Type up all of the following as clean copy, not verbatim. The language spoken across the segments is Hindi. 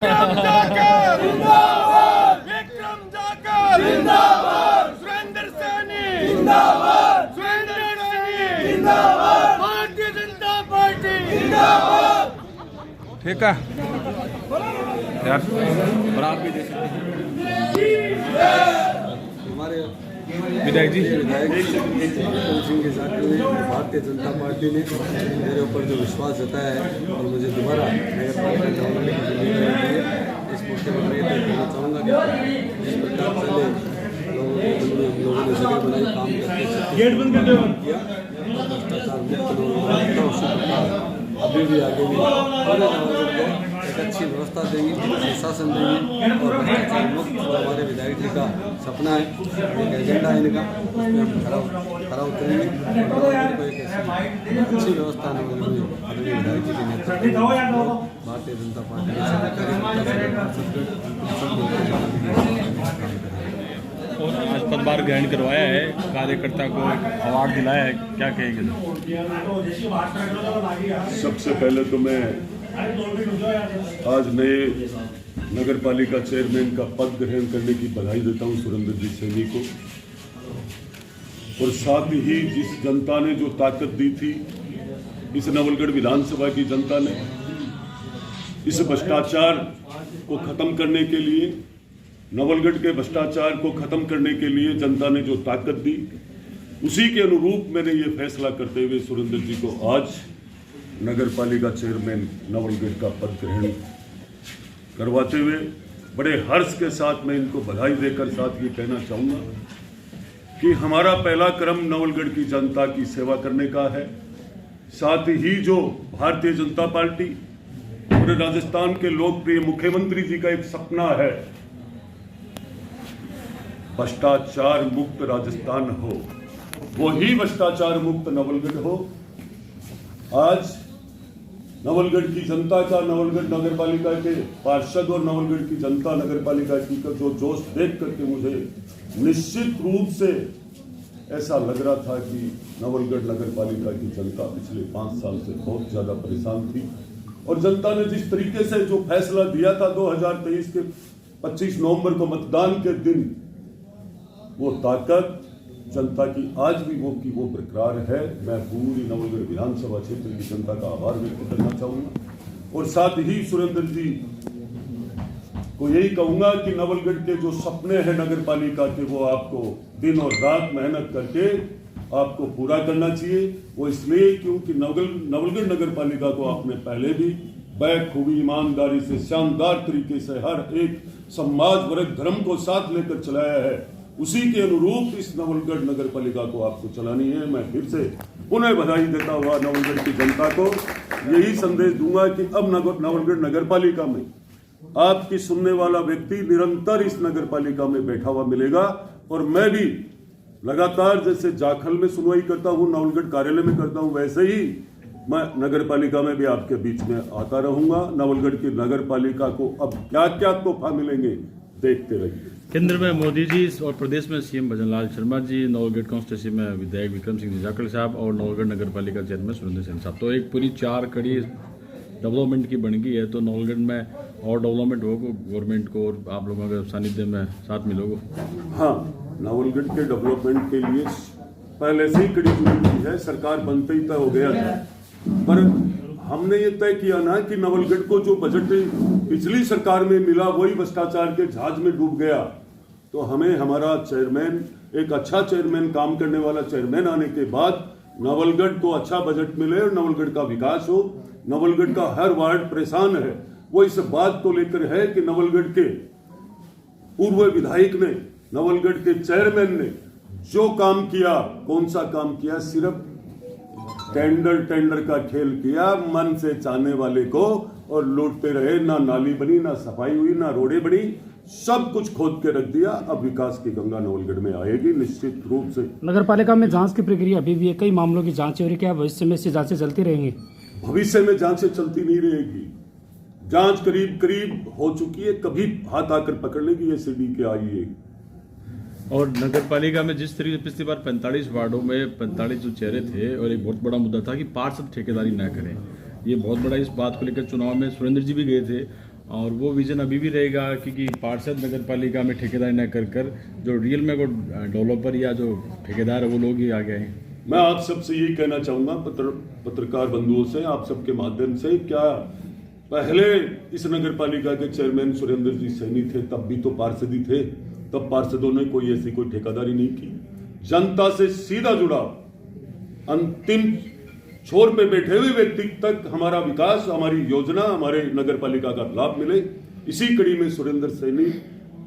विक्रम जाकर जिंदाबाद, विक्रम जाकर जिंदाबाद, सुरेंद्र सैनी जिंदाबाद, सुरेंद्र सैनी जिंदाबाद, भारतीय जनता पार्टी जिंदाबाद। ठीक है यार, और आप भी दे सकते हमारे विधायक जी। विधायक सिंह के साथ में भारतीय जनता पार्टी ने मेरे ऊपर जो विश्वास जताया है और मुझे दोबारा नगर पालिका चुनाव की जिम्मेदारी दी है, इस मौके पर मैं ये कहना चाहूँगा कि जिस प्रकार पहले लोगों ने जगह बनाई, काम करके किया, भ्रष्टाचार मुक्त उसी प्रकार अभी भी आगे भी पूरे नवागढ़ को एक अच्छी व्यवस्था देंगे, प्रशासन देंगे और भ्रष्टाचार मुक्त हमारे विधायक जी का सपना है, एक एजेंडा है इनका, उसमें हम खरा उतरेंगे और को एक ऐसी अच्छी व्यवस्था नवागढ़ में आदरणीय विधायक जी के नेतृत्व में भारतीय जनता पार्टी के सभी कार्यकर्ता और आज पदभार ग्रहण करवाया है, कार्यकर्ता को अवार्ड दिलाया है, क्या कहेंगे? सबसे पहले तो मैं आज नए नगर पालिका चेयरमैन का पद ग्रहण करने की बधाई देता हूं सुरेंद्र जी सैनी को, और साथ ही जिस जनता ने जो ताकत दी थी इस नवलगढ़ विधानसभा की जनता ने इस भ्रष्टाचार को खत्म करने के लिए, नवलगढ़ के भ्रष्टाचार को खत्म करने के लिए जनता ने जो ताकत दी, उसी के अनुरूप मैंने ये फैसला करते हुए सुरेंद्र जी को आज नगर पालिका चेयरमैन नवलगढ़ का पद ग्रहण करवाते हुए बड़े हर्ष के साथ मैं इनको बधाई देकर साथ ये कहना चाहूँगा कि हमारा पहला क्रम नवलगढ़ की जनता की सेवा करने का है। साथ ही जो भारतीय जनता पार्टी पूरे राजस्थान के लोकप्रिय मुख्यमंत्री जी का एक सपना है, भ्रष्टाचार मुक्त राजस्थान हो, वही भ्रष्टाचार मुक्त नवलगढ़ हो। आज नवलगढ़ की जनता का, नवलगढ़ नगर पालिका के पार्षद और नवलगढ़ की जनता नगर पालिका की का जो जोश देख करके मुझे निश्चित रूप से ऐसा लग रहा था कि नवलगढ़ नगर पालिका की जनता पिछले 5 साल से बहुत ज्यादा परेशान थी, और जनता ने जिस तरीके से जो फैसला दिया था 2023 के 25 नवंबर को मतदान के दिन, वो ताकत जनता की आज भी वो बरकरार है। मैं पूरी नवलगढ़ विधानसभा क्षेत्र की जनता का आभार व्यक्त करना चाहूंगा, और साथ ही सुरेंद्र जी को यही कहूंगा कि नवलगढ़ के जो सपने हैं नगर पालिका के, वो आपको दिन और रात मेहनत करके आपको पूरा करना चाहिए। वो इसलिए क्योंकि नवलगढ़ नगर पालिका को आपने पहले भी बखूबी ईमानदारी से शानदार तरीके से हर एक समाज वर्ग धर्म को साथ लेकर चलाया है, उसी के अनुरूप इस नवलगढ़ नगर पालिका को आपको चलानी है। मैं फिर से पुनः बधाई देता हुआ नवलगढ़ की जनता को यही संदेश दूंगा कि अब नवलगढ़ नगर पालिका में आपकी सुनने वाला व्यक्ति निरंतर इस नगर पालिका में बैठा हुआ मिलेगा, और मैं भी लगातार जैसे जाखल में सुनवाई करता हूं, नवलगढ़ कार्यालय में करता हूं, वैसे ही मैं नगर पालिका में भी आपके बीच में आता रहूंगा। नवलगढ़ की नगर पालिका को अब क्या क्या तोहफा मिलेंगे देखते रहिए। केंद्र में मोदी जी और प्रदेश में सीएम भजनलाल शर्मा जी, नवलगढ़ कॉन्स्टिट्यूंसी में विधायक विक्रम सिंह जाखड़ साहब और नवलगढ़ नगर पालिका चेयरमैन सुरेंद्र सैनी साहब, तो एक पूरी 4 कड़ी डेवलपमेंट की बन गई है। तो नवलगढ़ में और डेवलपमेंट होगा गवर्नमेंट को, और आप लोगों के सानिध्य में साथ मिलोगे? हाँ, नवलगढ़ के डेवलपमेंट के लिए पहले से ही कड़ी जुड़ी है, सरकार बनते ही तय हो गया था, पर हमने ये तय किया ना कि नवलगढ़ को जो बजट पिछली सरकार में मिला वही भ्रष्टाचार के जहाज में डूब गया, तो हमें हमारा चेयरमैन, एक अच्छा चेयरमैन, काम करने वाला चेयरमैन आने के बाद नवलगढ़ को अच्छा बजट मिले और नवलगढ़ का विकास हो। नवलगढ़ का हर वार्ड परेशान है, वो इस बात को लेकर है कि नवलगढ़ के पूर्व विधायक ने, नवलगढ़ के चेयरमैन ने जो काम किया, कौन सा काम किया, सिर्फ टेंडर का खेल किया मन से चाहने वाले को, और लूटते रहे। ना नाली बनी, ना सफाई हुई, ना रोडें बनी, सब कुछ खोद के रख दिया। अब विकास की गंगा नवलगढ़ में आएगी निश्चित रूप से। नगर पालिका में जांच की प्रक्रिया अभी भी है, कई मामलों की जांच हो रही, क्या भविष्य में ऐसी जांचें चलती रहेंगी? भविष्य में जांचें चलती नहीं रहेगी, जांच करीब हो चुकी है, कभी हाथ आकर पकड़ लेगी ये सीडी के आइए। और नगर पालिका में जिस तरीके से पिछली बार 45 वार्डों में 45 जो चेहरे थे, और एक बहुत बड़ा मुद्दा था कि पार्षद ठेकेदारी न करें, ये बहुत बड़ा इस बात को लेकर चुनाव में सुरेंद्र जी भी गए थे और वो विजन अभी भी रहेगा क्योंकि पार्षद नगर पालिका में ठेकेदारी न कर जो रियल में वो डेवलपर या जो ठेकेदार है वो लोग ही आ गए हैं। मैं आप सबसे यही कहना चाहूँगा पत्रकार बंधुओं से, आप सबके माध्यम से, क्या पहले इस नगर पालिका के चेयरमैन सुरेंद्र जी सैनी थे, तब भी तो पार्षद ही थे, तब पार्षदों ने कोई ऐसी कोई ठेकेदारी नहीं की। जनता से सीधा जुड़ा अंतिम छोर पे बैठे हुए व्यक्ति तक हमारा विकास, हमारी योजना, हमारे नगर पालिका का लाभ मिले, इसी कड़ी में सुरेंद्र सैनी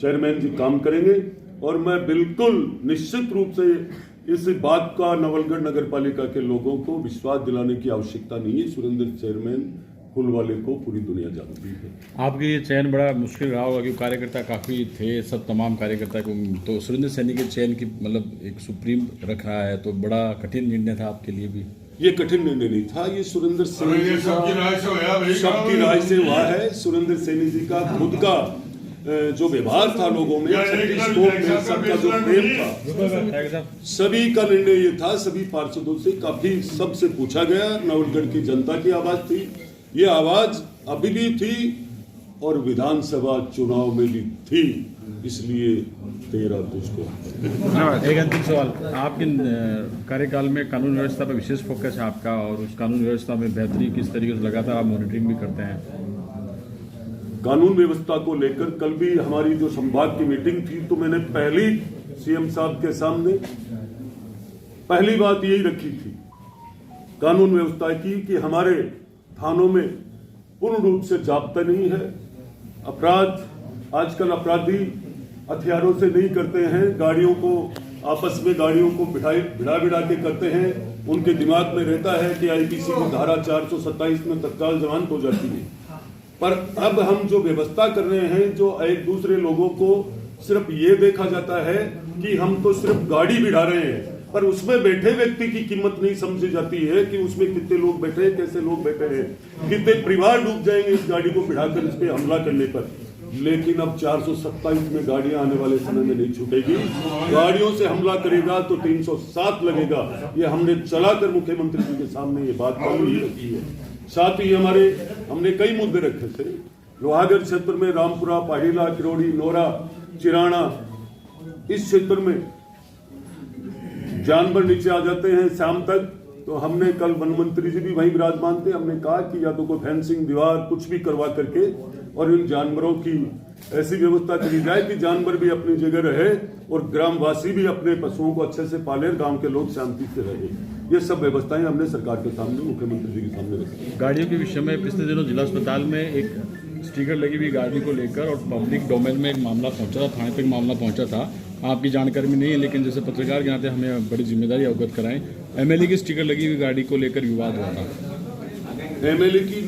चेयरमैन जी काम करेंगे। और मैं बिल्कुल निश्चित रूप से इस बात का नवलगढ़ नगर पालिका के लोगों को विश्वास दिलाने की आवश्यकता नहीं है। सुरेंद्र चेयरमैन फुलवाले को पूरी दुनिया जानती है। आपके ये चयन बड़ा मुश्किल रहा होगा क्योंकि कार्यकर्ता काफ़ी थे, सब तमाम कार्यकर्ता को, तो सुरेंद्र सैनी के चयन की मतलब एक सुप्रीम रख रहा है, तो बड़ा कठिन निर्णय था आपके लिए भी? ये कठिन निर्णय नहीं था, ये सुरेंद्र सैनी जी का सबकी राय से हुआ है। सुरेंद्र सैनी जी का खुद का जो व्यवहार था लोगों में, छत्तीस लोग में सबका जो प्रेम था, सभी का निर्णय ये था। सभी पार्षदों से काफी सबसे पूछा गया, नवलगढ़ की जनता की आवाज थी, ये आवाज अभी भी थी और विधानसभा चुनाव में भी थी, इसलिए 13 तुझको। एक अंतिम सवाल, आपके कार्यकाल में कानून व्यवस्था पर विशेष फोकस है आपका, और उस कानून व्यवस्था में बेहतरी किस तरीके से लगातार आप मॉनिटरिंग भी करते हैं? कानून व्यवस्था को लेकर कल भी हमारी जो संभाग की मीटिंग थी, तो मैंने पहली सीएम साहब के सामने पहली बात यही रखी थी कानून व्यवस्था की कि हमारे थानों में पूर्ण रूप से जाब्ता नहीं है। अपराध, आजकल अपराधी हथियारों से नहीं करते हैं, गाड़ियों को आपस में गाड़ियों को भिड़ा के करते हैं। उनके दिमाग में रहता है कि आईपीसी की धारा 427 में तत्काल जमानत हो जाती है। पर अब हम जो व्यवस्था कर रहे हैं, जो एक दूसरे लोगों को सिर्फ ये देखा जाता है कि हम तो सिर्फ गाड़ी भिड़ा रहे हैं, पर उसमें बैठे व्यक्ति की कीमत नहीं समझी जाती है कि उसमें कितने लोग बैठे हैं, कैसे लोग बैठे हैं, कितने परिवार डूब जाएंगे इस गाड़ी को भिड़ाकर इस पे हमला करने पर। लेकिन अब 427 में गाड़ियां आने वाले समय में नहीं छूटेगी। गाड़ियों से हमला करेगा तो 307 लगेगा। ये हमने चलाकर मुख्यमंत्री जी के सामने ये बात कल ही रखी है। साथ ही हमने कई मुद्दे रखे थे। लोहागढ़ क्षेत्र में रामपुरा, पाहिला, किरोड़ी, नोरा, चिराना, इस क्षेत्र में जानवर नीचे आ जाते हैं शाम तक, तो हमने कल वन मंत्री जी भी वहीं विराजमान थे, हमने कहा कि या तो कोई फेंसिंग, दीवार कुछ भी करवा करके और इन जानवरों की ऐसी व्यवस्था करी जाए कि जानवर भी अपनी जगह रहे और ग्रामवासी भी अपने पशुओं को अच्छे से पाले, गांव के लोग शांति से रहे। ये सब व्यवस्थाएं हमने सरकार के सामने, मुख्यमंत्री जी के सामने रखी। गाड़ियों के विषय में पिछले दिनों जिला अस्पताल में एक स्टिकर लगी हुई गाड़ी को लेकर और पब्लिक डोमेन में एक मामला पहुंचा था, थाने तक मामला पहुंचा था। आपकी जानकारी में नहीं है, लेकिन जैसे पत्रकार के नाते हमें बड़ी जिम्मेदारी अवगत कराएं। एमएलए की स्टिकर लगी हुई गाड़ी को लेकर विवाद हुआ था। एमएलए की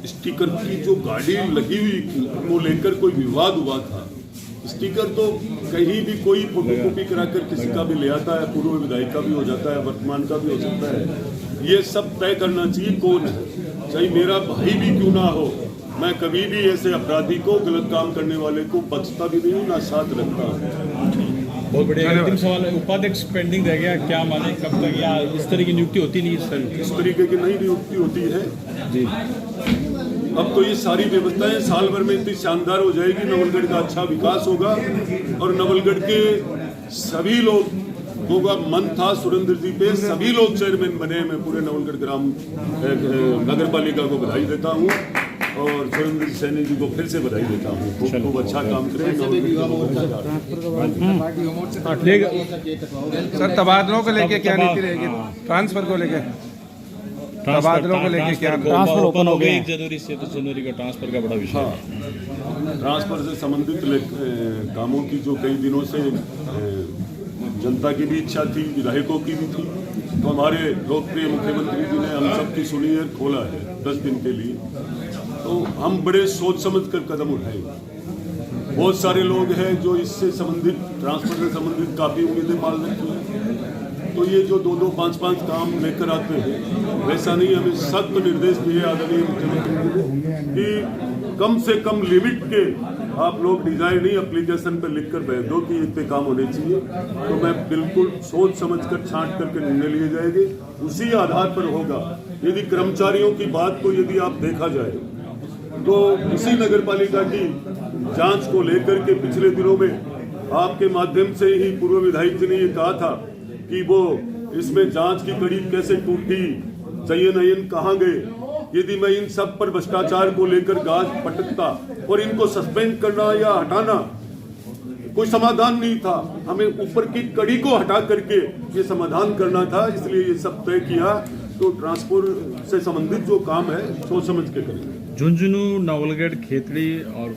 स्टिकर की जो गाड़ी लगी हुई वो लेकर कोई विवाद हुआ था। स्टिकर तो कहीं भी कोई फोटोकॉपी कराकर किसी का भी ले आता है, पूर्व विधायक का भी हो जाता है, वर्तमान का भी हो सकता है। ये सब तय करना चाहिए कौन है, चाहे मेरा भाई भी क्यों ना हो। मैं कभी भी ऐसे अपराधी को, गलत काम करने वाले को बख्शता भी नहीं हूँ, ना साथ रखता हूँ। बहुत बढ़िया। अंतिम सवाल है, उपाध्यक्ष पेंडिंग रह गया, क्या माने कब तक, या इस तरह की नियुक्ति होती नहीं? इस तरीके की नई नियुक्ति होती है जी। अब तो ये सारी व्यवस्थाएं साल भर में इतनी शानदार हो जाएगी, नवलगढ़ का अच्छा विकास होगा और नवलगढ़ के सभी लोगों का मन था सुरेंद्र जी पे, सभी लोग चेयरमैन बने। मैं पूरे नवलगढ़ ग्राम नगर पालिका को बधाई देता हूँ और सुरेंद्र सैनी जी को फिर से बधाई देता हूँ। खूब अच्छा काम करें। सर, तबादलों को लेके क्या नीति रहेगी? ट्रांसफर को लेके, तबादलों को लेके क्या? ट्रांसफर ओपन हो गए 1 जनवरी से, तो जनवरी का ट्रांसफर का बड़ा विषय है। ट्रांसफर से संबंधित कामों की जो कई दिनों से जनता की भी इच्छा थी, विधायकों की भी थी, तो हमारे लोकप्रिय मुख्यमंत्री जी ने हम सब की सुनी है, खोला है 10 दिन के लिए। तो हम बड़े सोच समझ कर कदम उठाएंगे। बहुत सारे लोग हैं जो इससे संबंधित, ट्रांसफर से संबंधित काफ़ी उम्मीदें पाल रखी हैं। तो ये जो 2-2, 5-5 काम लेकर आते हैं, वैसा नहीं। हमें सख्त निर्देश दिए आदरणीय मुख्यमंत्री जी ने कि कम से कम लिमिट के आप लोग डिजाइन ही एप्लीकेशन पर लिख कर भेज दो कि इतने काम होने चाहिए। तो मैं बिल्कुल सोच समझ कर छांट करके निर्णय लिए जाएंगे, उसी आधार पर होगा। यदि कर्मचारियों की बात को यदि आप देखा जाए तो इसी नगर पालिका की जांच को लेकर के पिछले दिनों में आपके माध्यम से ही पूर्व विधायक जी ने ये कहा था कि वो इसमें जांच की कड़ी कैसे टूटी, चयन अयन कहाँ गए। यदि मैं इन सब पर भ्रष्टाचार को लेकर गाज पटकता और इनको सस्पेंड करना या हटाना कोई समाधान नहीं था, हमें ऊपर की कड़ी को हटा करके ये समाधान करना था। इसलिए ये सब तय किया। तो ट्रांसपोर्ट से संबंधित जो काम है सोच समझ के करेंगे। झुंझुनू, नवलगढ़, खेतड़ी और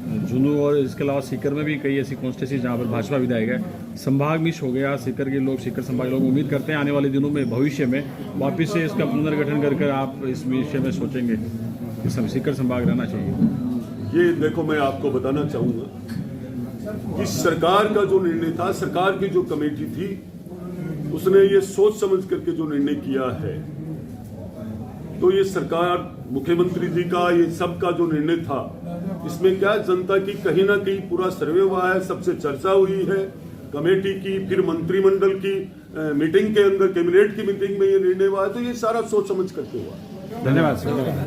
झुंझुनू और इसके अलावा सीकर में भी कई ऐसी कॉन्स्टिट्यूंसी जहाँ पर भाजपा विधायक है। संभाग मिश हो गया सीकर के लोग, सीकर संभाग के लोग उम्मीद करते हैं आने वाले दिनों में भविष्य में वापस से इसका पुनर्गठन कर आप इस विषय में सोचेंगे कि सीकर संभाग रहना चाहिए। ये देखो, मैं आपको बताना चाहूंगा कि सरकार का जो निर्णय था, सरकार की जो कमेटी थी, उसने ये सोच समझ करके जो निर्णय किया है, तो ये सरकार, मुख्यमंत्री जी का, ये सब का जो निर्णय था, इसमें क्या जनता की कहीं ना कहीं पूरा सर्वे हुआ है, सबसे चर्चा हुई है, कमेटी की, फिर मंत्रिमंडल की मीटिंग के अंदर, कैबिनेट की मीटिंग में ये निर्णय हुआ है। तो ये सारा सोच समझ करके हुआ। धन्यवाद सर।